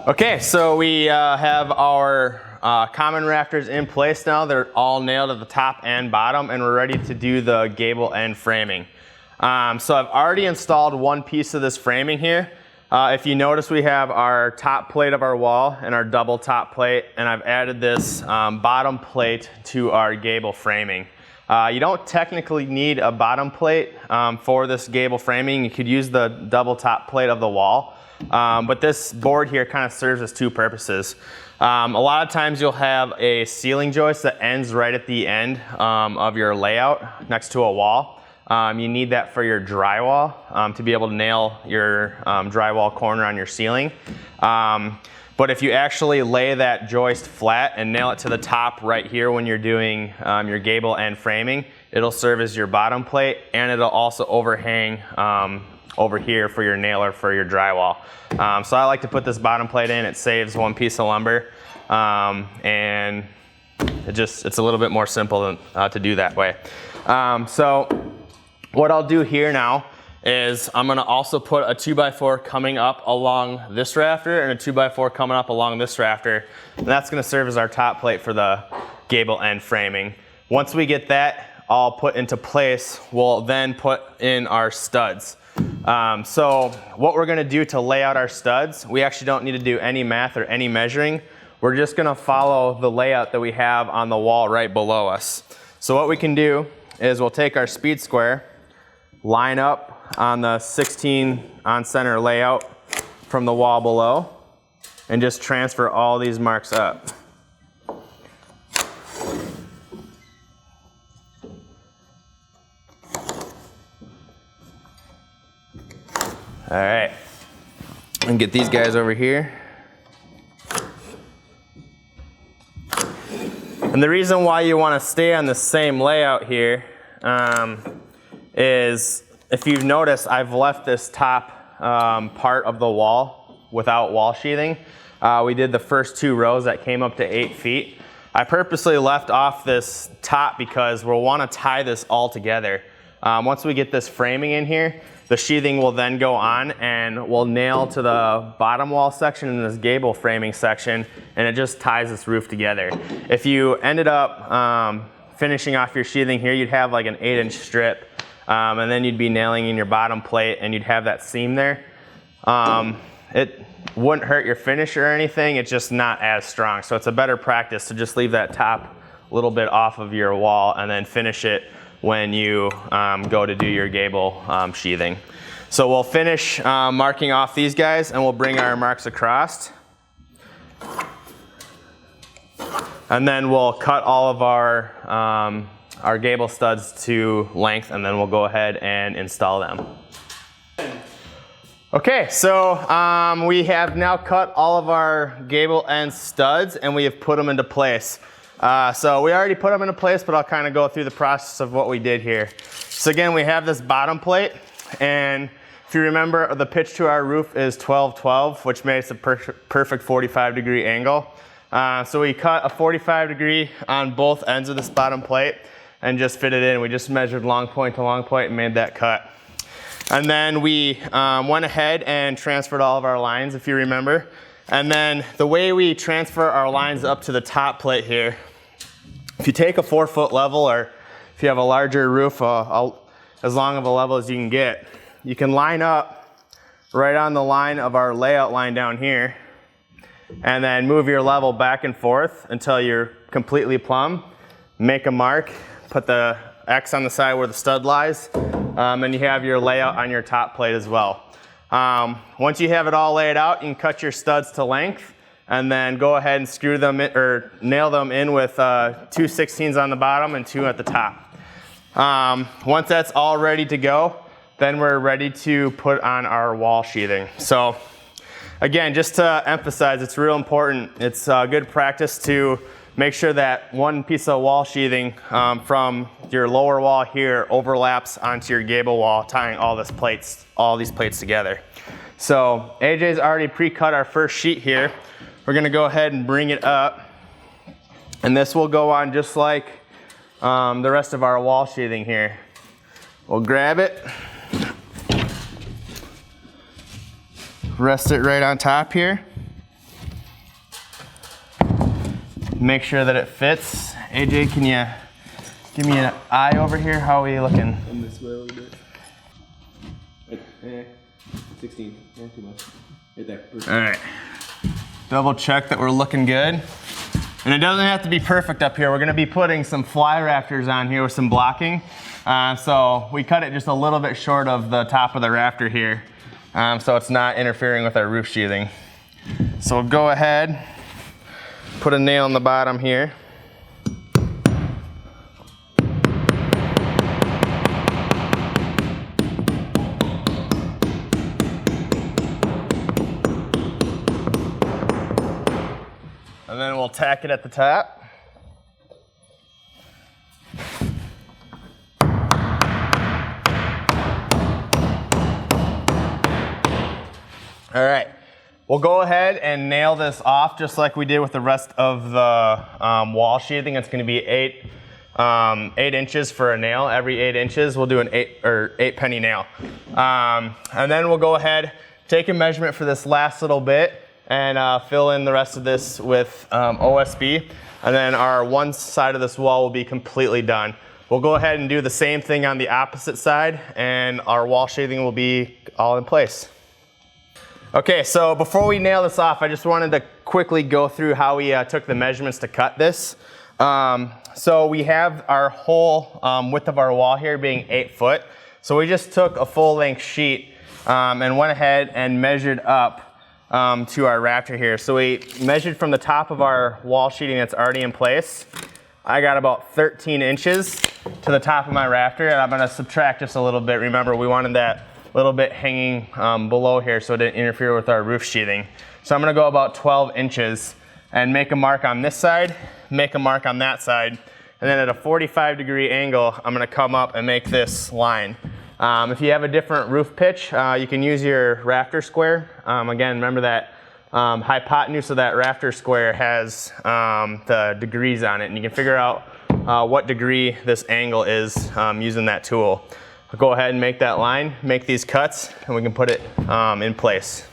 Okay, so we have our common rafters in place now. They're all nailed at the top and bottom, and we're ready to do the gable end framing. So I've already installed one piece of this framing here. If you notice, we have our top plate of our wall and our double top plate, and I've added this bottom plate to our gable framing. You don't technically need a bottom plate for this gable framing. You could use the double top plate of the wall. But this board here kind of serves as two purposes. A lot of times you'll have a ceiling joist that ends right at the end of your layout next to a wall. You need that for your drywall to be able to nail your drywall corner on your ceiling. But if you actually lay that joist flat and nail it to the top right here when you're doing your gable end framing, it'll serve as your bottom plate, and it'll also overhang over here for your nailer for your drywall. So I like to put this bottom plate in. It saves one piece of lumber, and it's a little bit more simple to do that way. So what I'll do here now is I'm gonna also put a 2x4 coming up along this rafter and a 2x4 coming up along this rafter. And that's gonna serve as our top plate for the gable end framing. Once we get that all put into place, we'll then put in our studs. So what we're gonna do to lay out our studs, we actually don't need to do any math or any measuring. We're just gonna follow the layout that we have on the wall right below us. So what we can do is we'll take our speed square, line up on the 16 on center layout from the wall below, and just transfer all these marks up. All right, and get these guys over here. And the reason why you want to stay on the same layout here is, if you've noticed, I've left this top part of the wall without wall sheathing. We did the first two rows that came up to 8 feet. I purposely left off this top because we'll want to tie this all together. Once we get this framing in here, the sheathing will then go on and we'll nail to the bottom wall section in this gable framing section, and it just ties this roof together. If you ended up finishing off your sheathing here, you'd have like an 8-inch strip, and then you'd be nailing in your bottom plate and you'd have that seam there. It wouldn't hurt your finish or anything, it's just not as strong. So it's a better practice to just leave that top a little bit off of your wall and then finish it when you go to do your gable sheathing. So we'll finish marking off these guys, and we'll bring our marks across. And then we'll cut all of our gable studs to length, and then we'll go ahead and install them. Okay, so we have now cut all of our gable end studs, and we have put them into place. So we already put them into place, but I'll kind of go through the process of what we did here. So again, we have this bottom plate, and if you remember, the pitch to our roof is 12-12, which makes a perfect 45-degree angle. So we cut a 45-degree on both ends of this bottom plate and just fit it in. We just measured long point to long point and made that cut. And then we went ahead and transferred all of our lines, if you remember. And then the way we transfer our lines up to the top plate here, if you take a 4-foot level, or if you have a larger roof, as long of a level as you can get, you can line up right on the line of our layout line down here, and then move your level back and forth until you're completely plumb. Make a mark, put the X on the side where the stud lies, and you have your layout on your top plate as well. Once you have it all laid out, you can cut your studs to length and then go ahead and screw them in, or nail them in with 2 16s on the bottom and 2 at the top. Once that's all ready to go, then we're ready to put on our wall sheathing. So again, just to emphasize, it's real important. It's good practice to make sure that one piece of wall sheathing from your lower wall here overlaps onto your gable wall, tying all these plates together. So AJ's already pre-cut our first sheet here. We're gonna go ahead and bring it up, and this will go on just like the rest of our wall sheathing here. We'll grab it, rest it right on top here, make sure that it fits. AJ, can you give me an eye over here? How are we looking? In this way a little bit. 16, not too much. Right there. Perfect. All right. Double check that we're looking good. And it doesn't have to be perfect up here. We're gonna be putting some fly rafters on here with some blocking. So we cut it just a little bit short of the top of the rafter here. So it's not interfering with our roof sheathing. So we'll go ahead, put a nail in the bottom here. And then we'll tack it at the top. All right, we'll go ahead and nail this off just like we did with the rest of the wall sheathing. It's gonna be 8 inches for a nail. Every 8 inches, we'll do an 8 penny nail. And then we'll go ahead, take a measurement for this last little bit and fill in the rest of this with OSB. And then our one side of this wall will be completely done. We'll go ahead and do the same thing on the opposite side and our wall sheathing will be all in place. Okay, so before we nail this off, I just wanted to quickly go through how we took the measurements to cut this. So we have our whole width of our wall here being 8 foot. So we just took a full length sheet and went ahead and measured up to our rafter here. So we measured from the top of our wall sheeting that's already in place. I got about 13 inches to the top of my rafter, and I'm gonna subtract just a little bit. Remember, we wanted that little bit hanging below here so it didn't interfere with our roof sheathing. So I'm gonna go about 12 inches and make a mark on this side, make a mark on that side, and then at a 45-degree angle, I'm gonna come up and make this line. If you have a different roof pitch, you can use your rafter square. Again, remember that hypotenuse of that rafter square has the degrees on it, and you can figure out what degree this angle is using that tool. I'll go ahead and make that line, make these cuts, and we can put it in place.